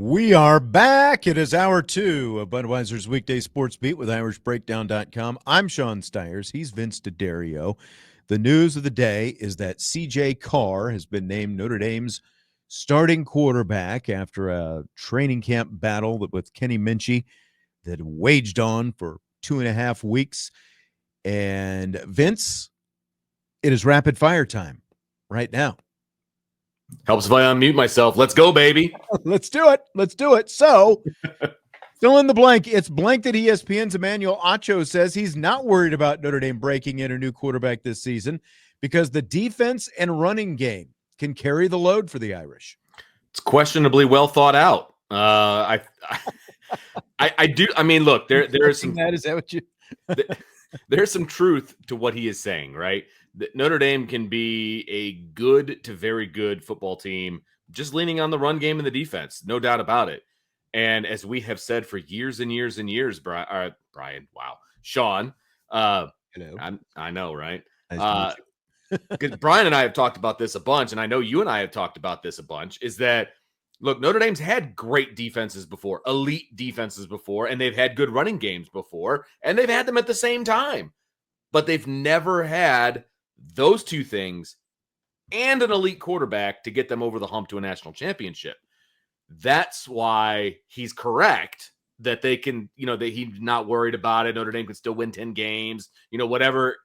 We are back. It is hour two of Budweiser's Weekday Sports Beat with IrishBreakdown.com. I'm Sean Stiers. He's Vince D'Addario. The news of the day is that CJ Carr has been named Notre Dame's starting quarterback after a training camp battle with Kenny Minchey that waged on for 2.5 weeks. And Vince, it is rapid fire time right now. Helps if I unmute myself. Let's go, baby. Let's do it. Let's do it. So, fill in the blank. It's blanked at ESPN's Emmanuel Acho says he's not worried about Notre Dame breaking in a new quarterback this season because the defense and running game can carry the load for the Irish. It's questionably well thought out. I do. I mean, look, there is some. Is that what you? There's some truth to what he is saying, right? That Notre Dame can be a good to very good football team, just leaning on the run game and the defense, no doubt about it. And as we have said for years and years and years, Brian, wow, Sean, Hello. I know, right? Nice Because Brian and I have talked about this a bunch, and I know you and I have talked about this a bunch, is that, look, Notre Dame's had great defenses before, elite defenses before, and they've had good running games before, and they've had them at the same time. But they've never had those two things and an elite quarterback to get them over the hump to a national championship. That's why he's correct that they can, that he's not worried about it. Notre Dame can still win 10 games, whatever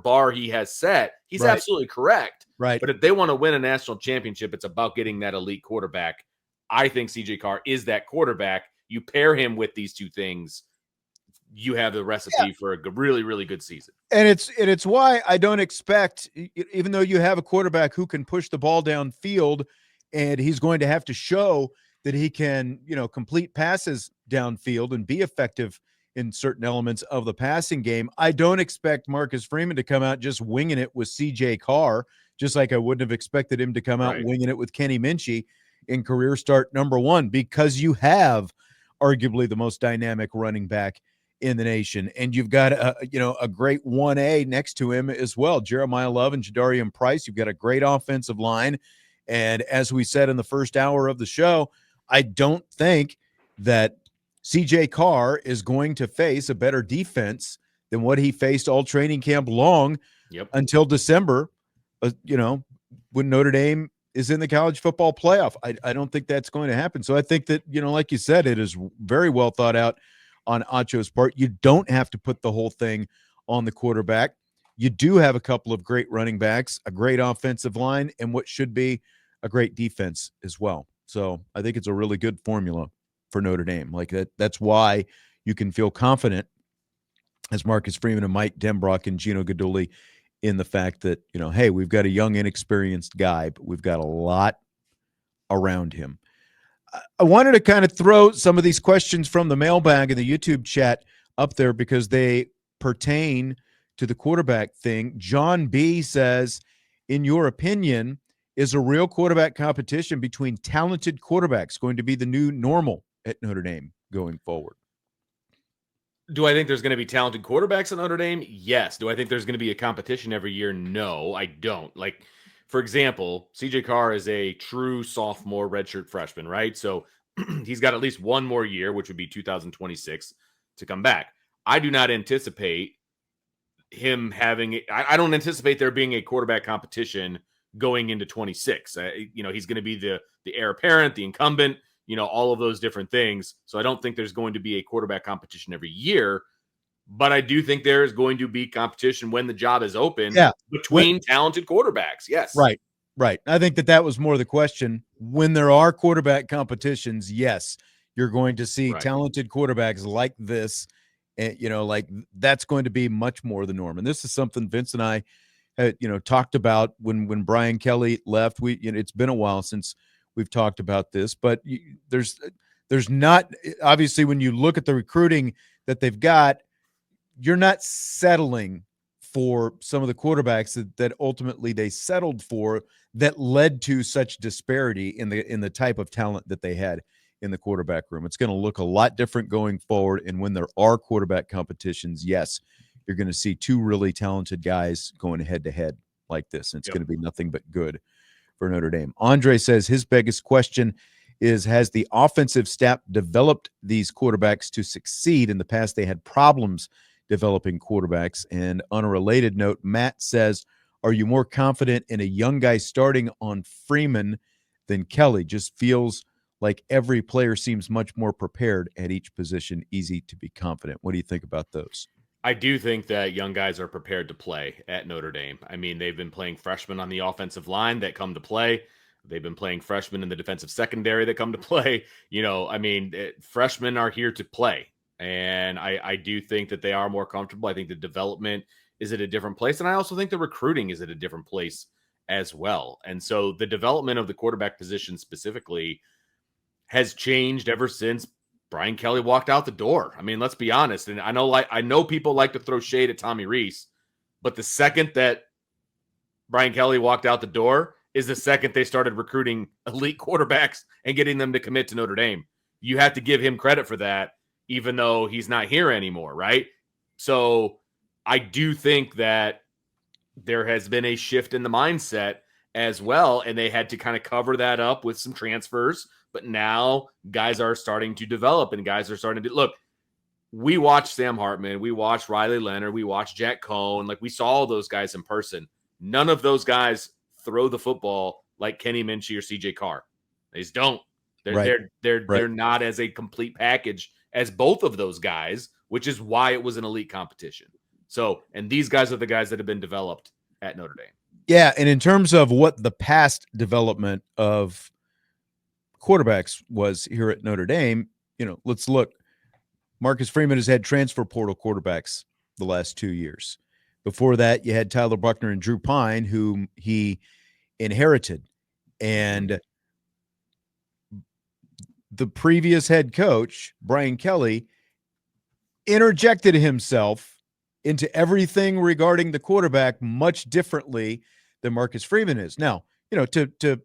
bar he has set. He's right. Absolutely correct. Right. But if they want to win a national championship, it's about getting that elite quarterback. I think CJ Carr is that quarterback. You pair him with these two things, you have the recipe for a really, really good season. And it's why I don't expect, even though you have a quarterback who can push the ball downfield, and he's going to have to show that he can, complete passes downfield and be effective in certain elements of the passing game. I don't expect Marcus Freeman to come out just winging it with CJ Carr, just like I wouldn't have expected him to come out winging it with Kenny Minchey in career start number one, because you have arguably the most dynamic running back in the nation, and you've got a great 1A next to him as well, Jeremiah Love and Jadarian Price. You've got a great offensive line, and as we said in the first hour of the show, I don't think that CJ Carr is going to face a better defense than what he faced all training camp long until December, when Notre Dame is in the college football playoff. I don't think that's going to happen. So I think that, like you said, it is very well thought out on Acho's part. You don't have to put the whole thing on the quarterback. You do have a couple of great running backs, a great offensive line, and what should be a great defense as well. So I think it's a really good formula for Notre Dame. Like that's why you can feel confident as Marcus Freeman and Mike Denbrock and Gino Guidugli in the fact that, hey, we've got a young, inexperienced guy, but we've got a lot around him. I wanted to kind of throw some of these questions from the mailbag and the YouTube chat up there because they pertain to the quarterback thing. John B. says, in your opinion, is a real quarterback competition between talented quarterbacks going to be the new normal at Notre Dame going forward? Do I think there's going to be talented quarterbacks at Notre Dame? Yes. Do I think there's going to be a competition every year? No, I don't. Like, for example, CJ Carr is a true sophomore redshirt freshman, right? So he's got at least one more year, which would be 2026, to come back. I do not anticipate him having – I don't anticipate there being a quarterback competition going into 26. He's going to be the heir apparent, the incumbent, all of those different things. So I don't think there's going to be a quarterback competition every year. But I do think there is going to be competition when the job is open between talented quarterbacks. Yes. Right. I think that was more the question. When there are quarterback competitions, yes, you're going to see talented quarterbacks like this. And, like that's going to be much more the norm. And this is something Vince and I had, talked about when Brian Kelly left. It's been a while since we've talked about this, but there's not, obviously, when you look at the recruiting that they've got, you're not settling for some of the quarterbacks that ultimately they settled for that led to such disparity in the type of talent that they had in the quarterback room. It's going to look a lot different going forward. And when there are quarterback competitions, yes, you're going to see two really talented guys going head to head like this. And it's going to be nothing but good for Notre Dame. Andre says his biggest question has the offensive staff developed these quarterbacks to succeed? In the past, they had problems developing quarterbacks. And on a related note, Matt says, are you more confident in a young guy starting on Freeman than Kelly? Just feels like every player seems much more prepared at each position. Easy to be confident. What do you think about those? I do think that young guys are prepared to play at Notre Dame. I mean, they've been playing freshmen on the offensive line that come to play. They've been playing freshmen in the defensive secondary that come to play. Freshmen are here to play. And I do think that they are more comfortable. I think the development is at a different place. And I also think the recruiting is at a different place as well. And so the development of the quarterback position specifically has changed ever since Brian Kelly walked out the door. I mean, let's be honest. And I know people like to throw shade at Tommy Rees, but the second that Brian Kelly walked out the door is the second they started recruiting elite quarterbacks and getting them to commit to Notre Dame. You have to give him credit for that, even though he's not here anymore, right? So I do think that there has been a shift in the mindset as well, and they had to kind of cover that up with some transfers. But now guys are starting to develop and guys are starting to look. We watched Sam Hartman, we watched Riley Leonard, we watched Jack Cohn. Like, we saw all those guys in person. None of those guys throw the football like Kenny Minchie or CJ Carr. They just don't. They're not as a complete package as both of those guys, which is why it was an elite competition. So, and these guys are the guys that have been developed at Notre Dame. Yeah, and in terms of what the past development of quarterbacks was here at Notre Dame, let's look. Marcus Freeman has had transfer portal quarterbacks the last 2 years. Before that, you had Tyler Buckner and Drew Pine, whom he inherited. And the previous head coach, Brian Kelly, interjected himself into everything regarding the quarterback much differently than Marcus Freeman is. Now, to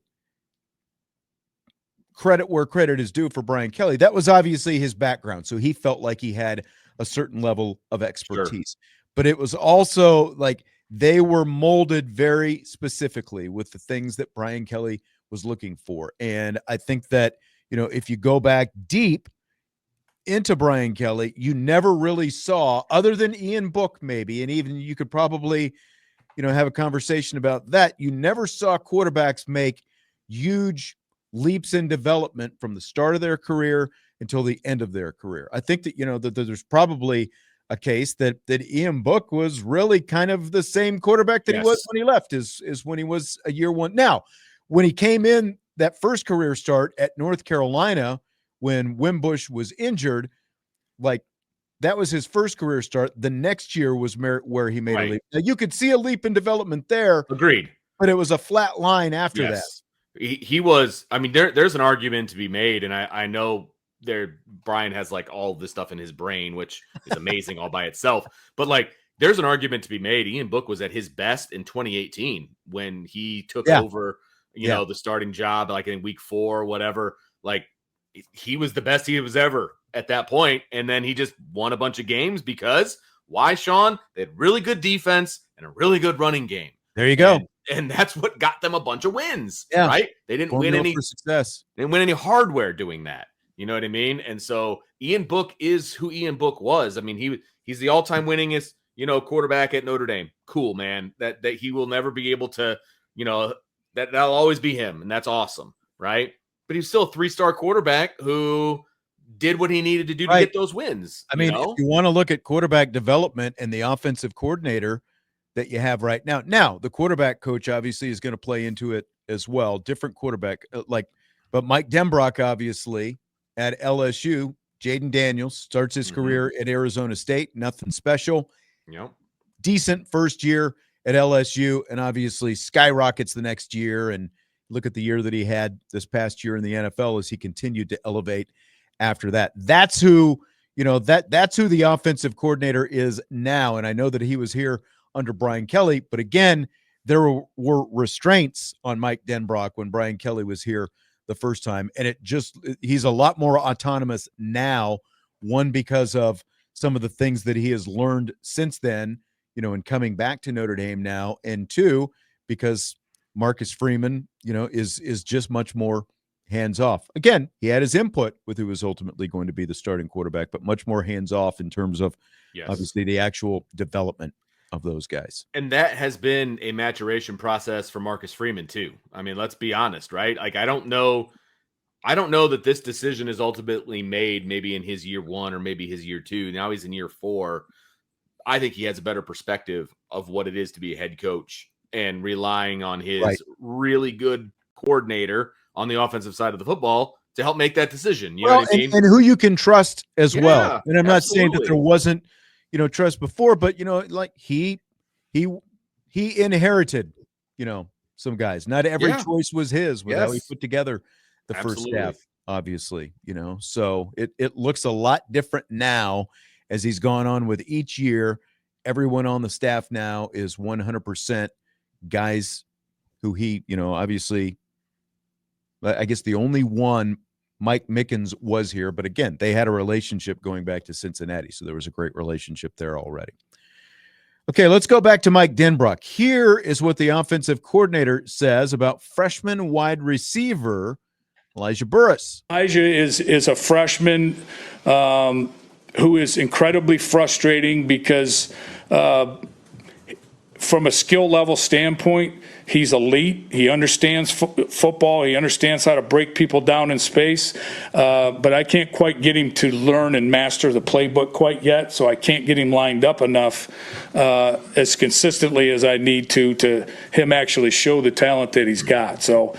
credit where credit is due for Brian Kelly, that was obviously his background. So he felt like he had a certain level of expertise. Sure. But it was also like they were molded very specifically with the things that Brian Kelly was looking for. And I think that, if you go back deep into Brian Kelly, you never really saw, other than Ian Book maybe, and even you could probably, have a conversation about that. You never saw quarterbacks make huge leaps in development from the start of their career until the end of their career. I think that, that there's probably a case that Ian Book was really kind of the same quarterback that he was when he left, is when he was a year one. Now, when he came in that first career start at North Carolina, when Wimbush was injured, like, that was his first career start. The next year was where he made a leap. Now, you could see a leap in development there. Agreed. But it was a flat line after that. He was, I mean, there's an argument to be made, and I know Brian has like all this stuff in his brain, which is amazing all by itself. But like, there's an argument to be made. Ian Book was at his best in 2018 when he took over, the starting job, like in week 4 or whatever. Like, he was the best he was ever at that point. And then he just won a bunch of games because why, Sean? They had really good defense and a really good running game. There you go. And that's what got them a bunch of wins, right? They didn't win any success. They didn't win any hardware doing that. You know what I mean? And so Ian Book is who Ian Book was. I mean, he's the all-time winningest, quarterback at Notre Dame. Cool, man. That he will never be able to, that'll always be him, and that's awesome, right? But he's still a 3-star quarterback who did what he needed to do to get those wins. I mean, if you want to look at quarterback development and the offensive coordinator that you have right now. Now, the quarterback coach obviously is going to play into it as well. Different quarterback, but Mike Denbrock obviously at LSU. Jaden Daniels starts his career at Arizona State. Nothing special. Yep. Decent first year at LSU, and obviously skyrockets the next year. And look at the year that he had this past year in the NFL as he continued to elevate after that. That's who, that's who the offensive coordinator is now. And I know that he was here under Brian Kelly, but again, there were restraints on Mike Denbrock when Brian Kelly was here the first time. And he's a lot more autonomous now, one, because of some of the things that he has learned since then, in coming back to Notre Dame now, and 2, because Marcus Freeman, is just much more hands off. Again, he had his input with who was ultimately going to be the starting quarterback, but much more hands off in terms of obviously the actual development of those guys. And that has been a maturation process for Marcus Freeman too. I mean, let's be honest, right? Like, I don't know that this decision is ultimately made maybe in his year 1 or maybe his year 2. Now he's in year 4. I think he has a better perspective of what it is to be a head coach and relying on his really good coordinator on the offensive side of the football to help make that decision. You know what I mean? And who you can trust as well. And I'm not saying that absolutely. there wasn't, trust before, but like he inherited, some guys. Not every choice was his with how he put together the first staff, obviously, So it looks a lot different now as he's gone on with each year. Everyone on the staff now is 100% guys who he, obviously, I guess the only one, Mike Mickens, was here. But again, they had a relationship going back to Cincinnati. So there was a great relationship there already. Okay, let's go back to Mike Denbrock. Here is what the offensive coordinator says about freshman wide receiver Elijah Burress. Elijah is a freshman who is incredibly frustrating because from a skill level standpoint, he's elite. He understands football. He understands how to break people down in space. But I can't quite get him to learn and master the playbook quite yet, so I can't get him lined up enough as consistently as I need to him actually show the talent that he's got. So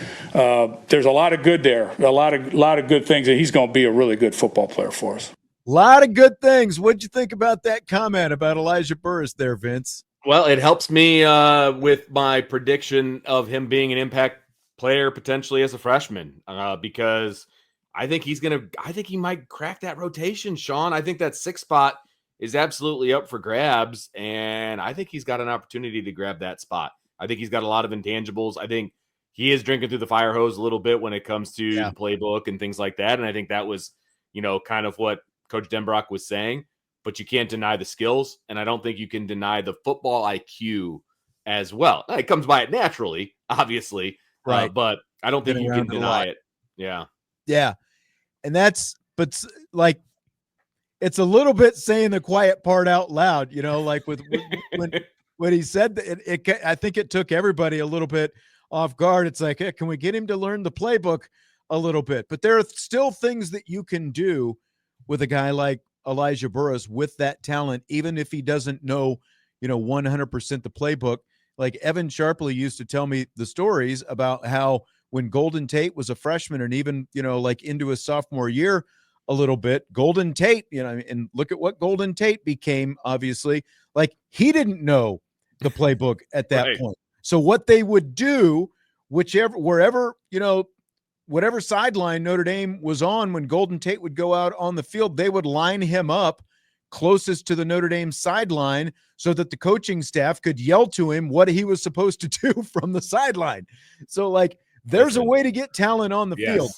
there's a lot of good there, a lot of good things, and he's going to be a really good football player for us. A lot of good things. What'd you think about that comment about Elijah Burress there, Vince? Well, it helps me with my prediction of him being an impact player potentially as a freshman because I think he might crack that rotation, Sean. I think that 6th spot is absolutely up for grabs, and I think he's got an opportunity to grab that spot. I think he's got a lot of intangibles. I think he is drinking through the fire hose a little bit when it comes to the playbook and things like that, and I think that was, kind of what Coach Denbrock was saying. But you can't deny the skills, and I don't think you can deny the football IQ as well. It comes by it naturally, obviously, right? But I don't think you can deny it. Yeah, and but like, it's a little bit saying the quiet part out loud, like with when he said that. I think it took everybody a little bit off guard. It's like, hey, can we get him to learn the playbook a little bit? But there are still things that you can do with a guy like Elijah Burress with that talent, even if he doesn't know, 100% the playbook. Like Evan Sharpley used to tell me the stories about how when Golden Tate was a freshman and even, like into his sophomore year a little bit, Golden Tate, and look at what Golden Tate became, obviously, like he didn't know the playbook at that point. So what they would do, wherever, whatever sideline Notre Dame was on when Golden Tate would go out on the field, they would line him up closest to the Notre Dame sideline so that the coaching staff could yell to him what he was supposed to do from the sideline. So, like, there's a way to get talent on the field,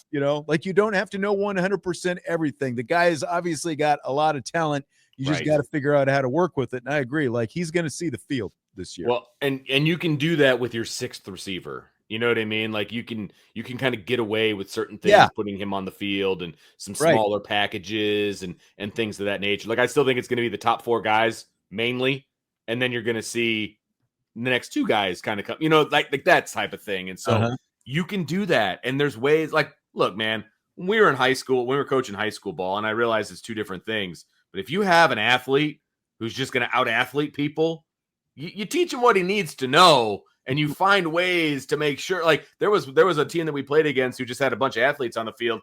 like you don't have to know 100% everything. The guy has obviously got a lot of talent. You just got to figure out how to work with it. And I agree. Like, he's going to see the field this year. Well, and you can do that with your 6th receiver. You know what I mean? Like you can kind of get away with certain things, putting him on the field and some smaller packages and things of that nature. Like I still think it's going to be the top 4 guys mainly, and then you're going to see the next 2 guys kind of come, like that type of thing. And so you can do that. And there's ways. Like, look, man, when we were in high school, we were coaching high school ball, and I realized it's 2 different things. But if you have an athlete who's just going to out athlete people, you teach him what he needs to know. And you find ways to make sure, like there was a team that we played against who just had a bunch of athletes on the field.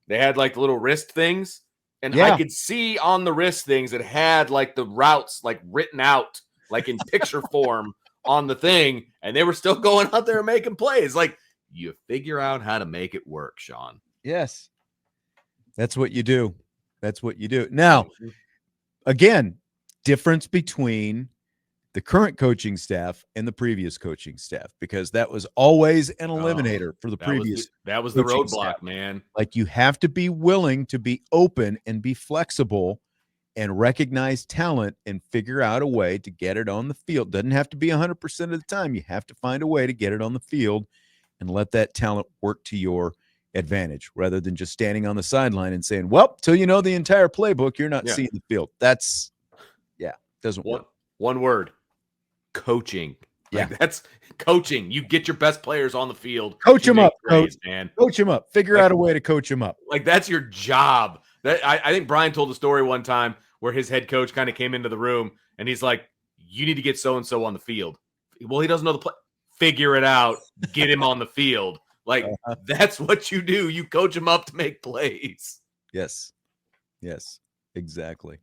They had like the little wrist things, and I could see on the wrist things that had like the routes like written out like in picture form on the thing, and they were still going out there and making plays. Like you figure out how to make it work, Sean. Yes, that's what you do. That's what you do. Now, again, difference between the current coaching staff and the previous coaching staff, because that was always an eliminator for the previous. That was the roadblock, staff. Man. Like you have to be willing to be open and be flexible and recognize talent and figure out a way to get it on the field. Doesn't have to be 100% of the time. You have to find a way to get it on the field and let that talent work to your advantage rather than just standing on the sideline and saying, well, till you know the entire playbook, you're not seeing the field. That's, doesn't work. One word, coaching. Like, that's coaching. You get your best players on the field. Coach them up, coach, man. Coach them up. Figure out a way to coach them up. Like, that's your job. That I think Brian told a story one time where his head coach kind of came into the room and he's like, you need to get so-and-so on the field. Well, he doesn't know the play. Figure it out. Get him on the field. Like, that's what you do. You coach him up to make plays. Yes, exactly.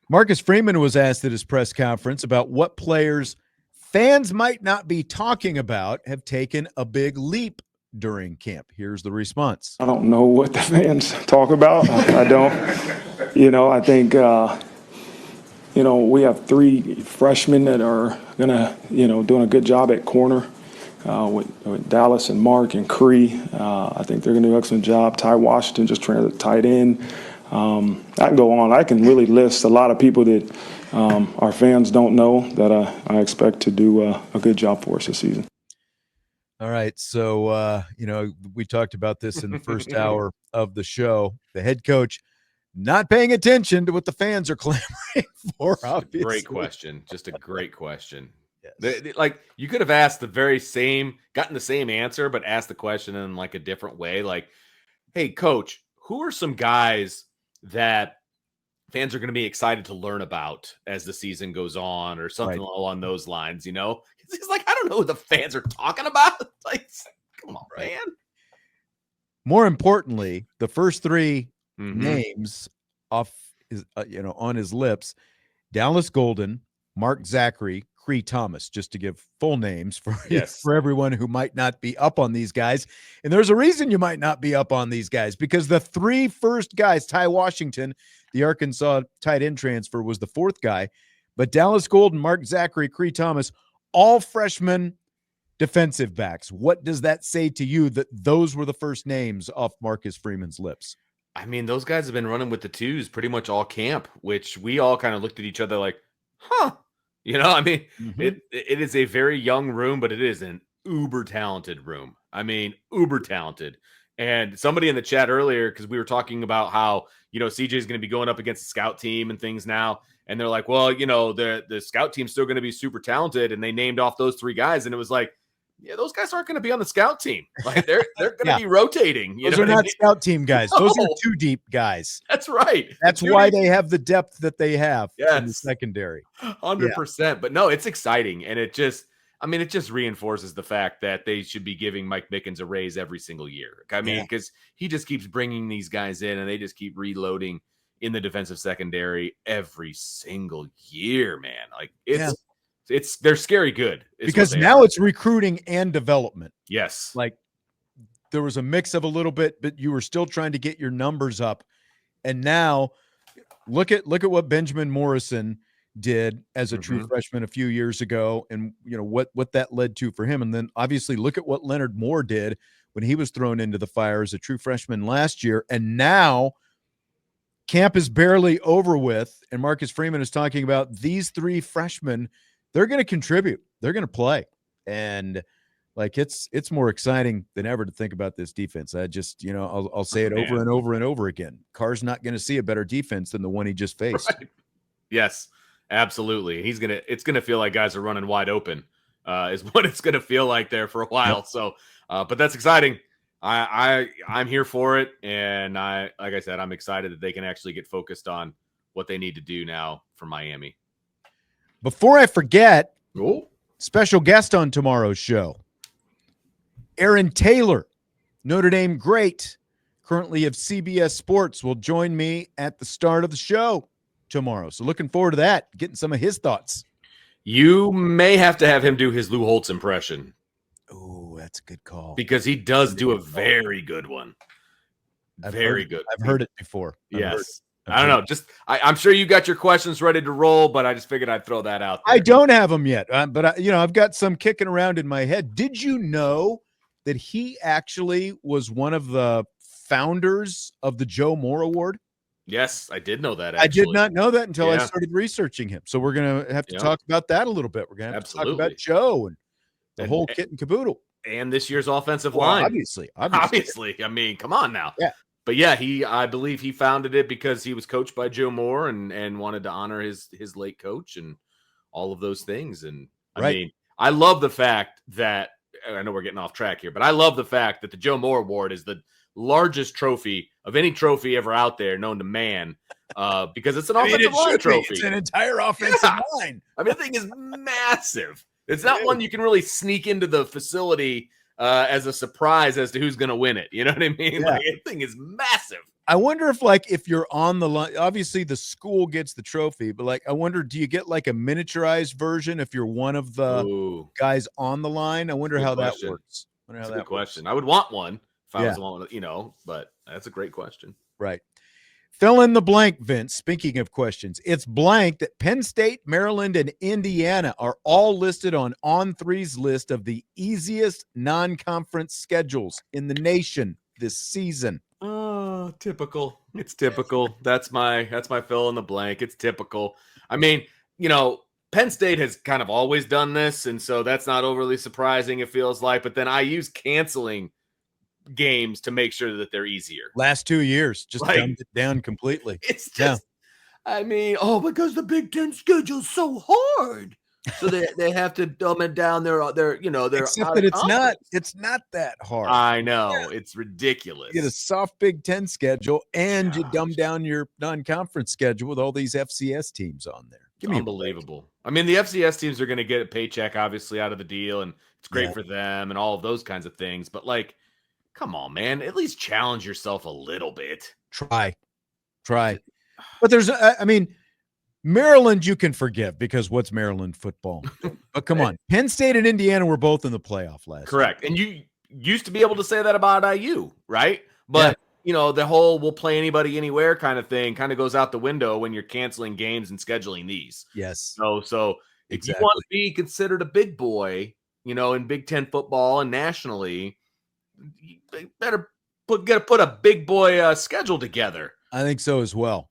Marcus Freeman was asked at his press conference about what players fans might not be talking about have taken a big leap during camp. Here's the response. I don't know what the fans talk about. I don't. I think, we have 3 freshmen that are going to, doing a good job at corner with Dallas and Mark and Cree. I think they're going to do an excellent job. Ty Washington just trained at the tight end. I can go on. I can really list a lot of people that our fans don't know that I expect to do a good job for us this season. All right. So, we talked about this in the first hour of the show. The head coach not paying attention to what the fans are clamoring for. Obviously. Great question. Just a great question. Yes. Like, you could have asked gotten the same answer, but asked the question in like a different way. Like, hey, coach, who are some guys that fans are going to be excited to learn about as the season goes on, or something along those lines? He's like, I don't know who the fans are talking about. Like, come on, man. More importantly, the first 3 names off his, on his lips: Dallas Golden, Mark Zackery, Cree Thomas, just to give full names for everyone who might not be up on these guys. And there's a reason you might not be up on these guys, because the 3 first guys, Ty Washington, the Arkansas tight end transfer, was the 4th guy, but Dallas Golden, Mark Zackery, Cree Thomas, all freshmen defensive backs. What does that say to you that those were the first names off Marcus Freeman's lips? I mean, those guys have been running with the 2s pretty much all camp, which we all kind of looked at each other like, huh. It is a very young room, but it is an uber talented room. Uber talented. And somebody in the chat earlier, because we were talking about how, CJ is going to be going up against the scout team and things now. And they're like, well, the scout team's still going to be super talented. And they named off those 3 guys. And it was like, yeah, those guys aren't going to be on the scout team. Like, they're going to be rotating. Those are not scout team guys. No. Those are 2 deep guys. That's right. That's why they have the depth that they have in the secondary. 100%. But no, it's exciting. And it just reinforces the fact that they should be giving Mike Mickens a raise every single year. Because he just keeps bringing these guys in and they just keep reloading in the defensive secondary every single year, man. Like, they're scary good. Because now it's recruiting and development. Yes. Like, there was a mix of a little bit, but you were still trying to get your numbers up. And now look at what Benjamin Morrison did as a true freshman a few years ago, and what that led to for him. And then obviously look at what Leonard Moore did when he was thrown into the fire as a true freshman last year. And now camp is barely over with, and Marcus Freeman is talking about these 3 freshmen. They're going to contribute. They're going to play. And like, it's more exciting than ever to think about this defense. I just, I'll say it over and over and over again. Carr's not going to see a better defense than the one he just faced. Right. Yes, absolutely. It's going to feel like guys are running wide open is what it's going to feel like there for a while. Yep. So, but that's exciting. I'm here for it. And like I said, I'm excited that they can actually get focused on what they need to do now for Miami. Before I forget, special guest on tomorrow's show, Aaron Taylor, Notre Dame great, currently of CBS Sports, will join me at the start of the show tomorrow. So looking forward to that, getting some of his thoughts. You may have to have him do his Lou Holtz impression. Oh, that's a good call. Because he does do a very good one. Very good. I've heard it before. Yes. I don't know. Just I'm sure you got your questions ready to roll, but I just figured I'd throw that out there. I don't have them yet, but I've got some kicking around in my head. Did you know that he actually was one of the founders of the Joe Moore Award? Yes, I did know that. Actually. I did not know that until I started researching him. So we're going to have to talk about that a little bit. We're going to have to talk about Joe and the whole kit and caboodle. and this year's offensive Well, line. obviously. Obviously. I mean, come on now. Yeah. But yeah, I believe he founded it because he was coached by Joe Moore and wanted to honor his late coach and all of those things. And I Right. mean, I love the fact that, I know we're getting off track here, but I love the fact that the Joe Moore Award is the largest trophy of any trophy ever out there known to man, because it's an offensive line trophy. It's an entire offensive line. I mean, the thing is massive. It's not one you can really sneak into the facility as a surprise as to who's going to win it. You know what I mean? Yeah. Like, the thing is massive. I wonder if you're on the line, obviously the school gets the trophy, but like, I wonder, do you get like a miniaturized version if you're one of the guys on the line? I wonder how that works. That's a good question. I would want one if I was one, but that's a great question. Right. Fill in the blank, Vince. Speaking of questions, it's blank that Penn State, Maryland, and Indiana are all listed on On3's list of the easiest non-conference schedules in the nation this season. Oh, typical. It's typical. That's my fill in the blank. It's typical. I mean, Penn State has kind of always done this, and so that's not overly surprising, it feels like. But then I use canceling games to make sure that they're easier. Last 2 years, just dumbed it down completely. It's just, I mean, because the Big Ten schedule's so hard. So they have to dumb it down. They're except that it's not that hard. I know. It's ridiculous. You get a soft Big Ten schedule and you dumb down your non-conference schedule with all these FCS teams on there. Unbelievable. I mean, the FCS teams are going to get a paycheck obviously out of the deal, and it's great for them and all of those kinds of things. But like, come on, man, at least challenge yourself a little bit. Try. But there's, Maryland you can forgive because what's Maryland football? But come on, Penn State and Indiana were both in the playoff last Correct. And you used to be able to say that about IU, right? But, the whole we'll play anybody anywhere kind of thing kind of goes out the window when you're canceling games and scheduling these. Yes. So if you want to be considered a big boy, in Big Ten football and nationally, you better put a big boy schedule together. I think so as well.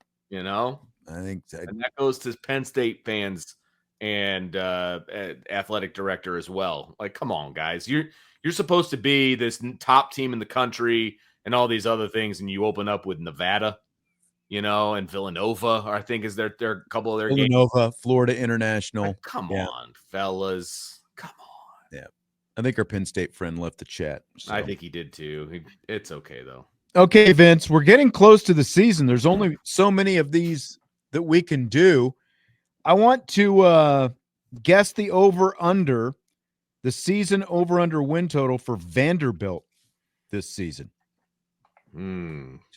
I think and that goes to Penn State fans and athletic director as well. Like, come on, guys, you're supposed to be this top team in the country and all these other things, and you open up with Nevada, and Villanova. I think is their couple of their Villanova, games. Florida International. Like, come on, fellas, come on. Yeah, I think our Penn State friend left the chat. So. I think he did too. It's okay though. Okay, Vince, we're getting close to the season. There's only so many of these that we can do. I want to guess the over-under, the season over-under win total for Vanderbilt this season.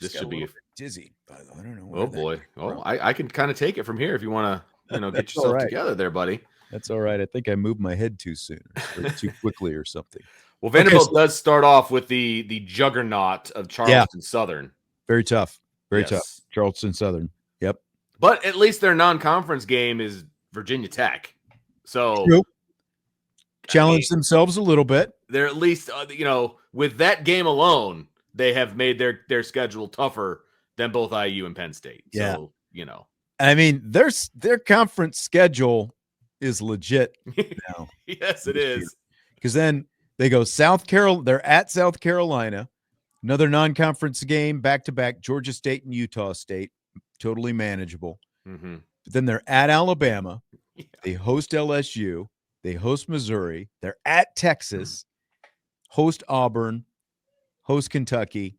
This should be dizzy. I don't know. Oh boy. Oh, I can kind of take it from here if you want to, get yourself together there, buddy. That's all right. I think I moved my head too soon or too quickly or something. Well, Vanderbilt does start off with the juggernaut of Charleston Southern. Very tough. Very tough. Charleston Southern. Yep. But at least their non-conference game is Virginia Tech. So challenge themselves a little bit. They're at least, with that game alone, they have made their schedule tougher than both IU and Penn State. Yeah. So, I mean, their conference schedule is legit now. Yes, it is. Because then they go they're at South Carolina, another non-conference game, back-to-back, Georgia State and Utah State, totally manageable. Mm-hmm. But then they're at Alabama. Yeah. They host LSU. They host Missouri. They're at Texas, host Auburn, host Kentucky,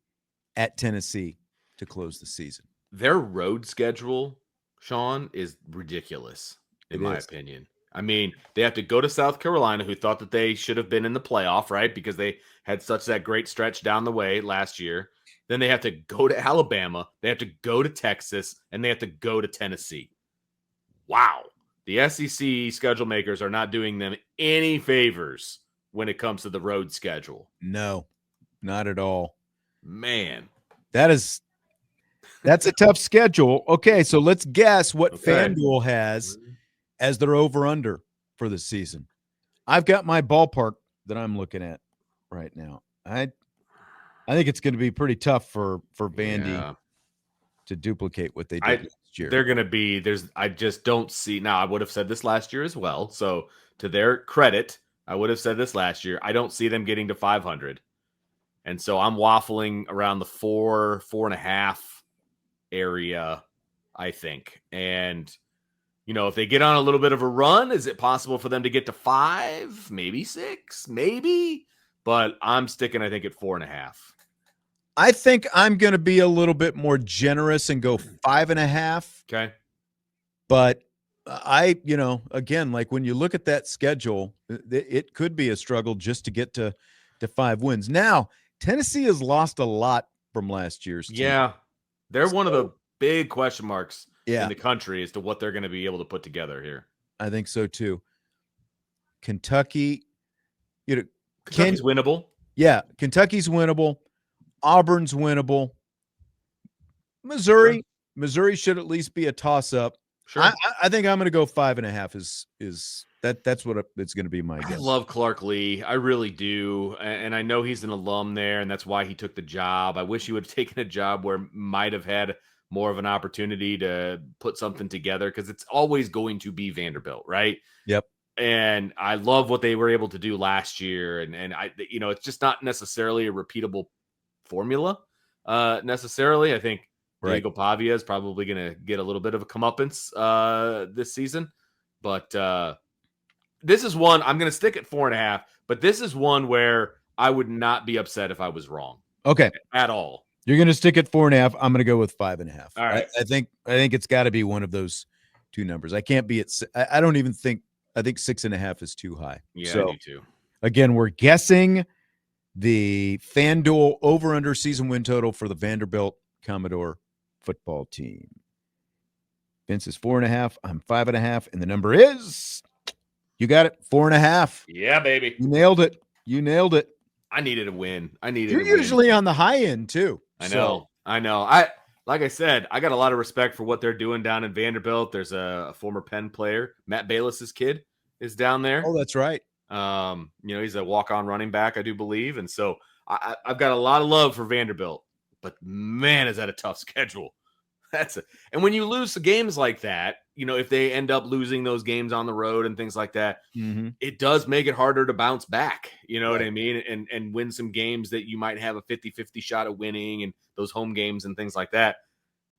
at Tennessee to close the season. Their road schedule, Sean, is ridiculous, in my opinion. I mean, they have to go to South Carolina, who thought that they should have been in the playoff, right? Because they had that great stretch down the way last year. Then they have to go to Alabama. They have to go to Texas, and they have to go to Tennessee. Wow. The SEC schedule makers are not doing them any favors when it comes to the road schedule. No, not at all. Man. That's a tough schedule. Okay, so let's guess what FanDuel has as their over-under for the season. I've got my ballpark that I'm looking at right now. I think it's going to be pretty tough for Vandy to duplicate what they did last year. They're going to be I just don't see. Now, I would have said this last year as well. So to their credit, I would have said this last year. I don't see them getting to 500. And so I'm waffling around the 4.5 area, I think. And, if they get on a little bit of a run, is it possible for them to get to 5, maybe 6, maybe? But I'm sticking, I think, at 4.5. I think I'm going to be a little bit more generous and go 5.5. Okay. But again, like when you look at that schedule, it could be a struggle just to get to 5 wins. Now, Tennessee has lost a lot from last year's team. Yeah. They're one of the big question marks in the country as to what they're going to be able to put together here. I think so too. Kentucky, Kentucky's winnable. Yeah, Kentucky's winnable. Auburn's winnable. Missouri should at least be a toss-up. Sure. I think I'm going to go 5.5 is that's what it's going to be my guess. I love Clark Lee. I really do. And I know he's an alum there, and that's why he took the job. I wish he would have taken a job where might have had more of an opportunity to put something together, because it's always going to be Vanderbilt, right? Yep. And I love what they were able to do last year. And I, it's just not necessarily a repeatable formula necessarily. I think Diego Pavia is probably going to get a little bit of a comeuppance this season. But this is one, I'm going to stick at 4.5, but this is one where I would not be upset if I was wrong. Okay. At all. You're going to stick at 4.5. I'm going to go with 5.5. All right. I think it's got to be one of those two numbers. I can't be at, I don't even think, I think 6.5 is too high. Yeah, so, I do too. Again, we're guessing the FanDuel over-under season win total for the Vanderbilt Commodore football team. Vince is 4.5. I'm 5.5. And the number is, you got it, 4.5. Yeah, baby. You nailed it. I needed a win. You're usually on the high end too. I know. Like I said, I got a lot of respect for what they're doing down in Vanderbilt. There's a former Penn player, Matt Bayless's kid, is down there. Oh, that's right. He's a walk-on running back, I do believe. And so I've got a lot of love for Vanderbilt, but man, is that a tough schedule. And when you lose games like that, if they end up losing those games on the road and things like that, it does make it harder to bounce back. You know what I mean? And win some games that you might have a 50-50 shot of winning, and those home games and things like that.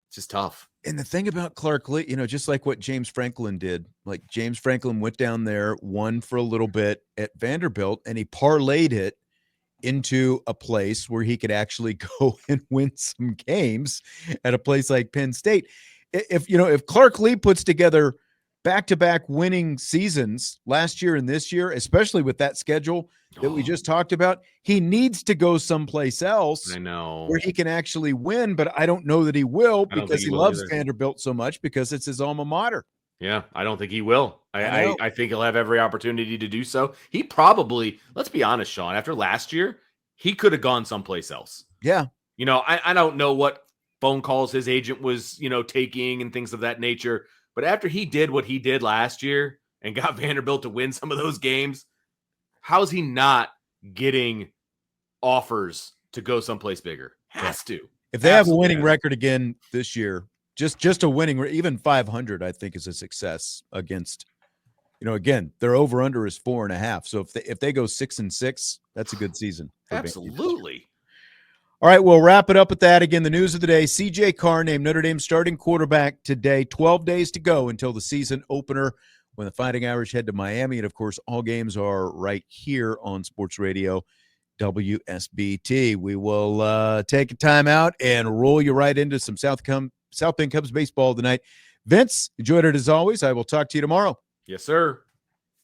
It's just tough. And the thing about Clark Lee, just like what James Franklin did, like James Franklin went down there, won for a little bit at Vanderbilt, and he parlayed it into a place where he could actually go and win some games at a place like Penn State. If Clark Lee puts together back-to-back winning seasons last year and this year, especially with that schedule that we just talked about, he needs to go someplace else. I know, where he can actually win, but I don't know that he will, because he loves either. Vanderbilt so much, because it's his alma mater. Yeah, I don't think he will. I think he'll have every opportunity to do so. He probably, let's be honest, Sean, after last year, he could have gone someplace else. Yeah. I don't know what phone calls his agent was, taking and things of that nature. But after he did what he did last year and got Vanderbilt to win some of those games, how's he not getting offers to go someplace bigger? Has to. If they have a winning record again this year, just a winning, even 500, I think is a success against, again, their over under is 4.5. So if they go 6-6, that's a good season. Absolutely. All right, we'll wrap it up with that. Again, the news of the day, CJ Carr named Notre Dame starting quarterback today. 12 days to go until the season opener when the Fighting Irish head to Miami. And, of course, all games are right here on Sports Radio WSBT. We will take a timeout and roll you right into some South Bend Cubs baseball tonight. Vince, enjoyed it as always. I will talk to you tomorrow. Yes, sir.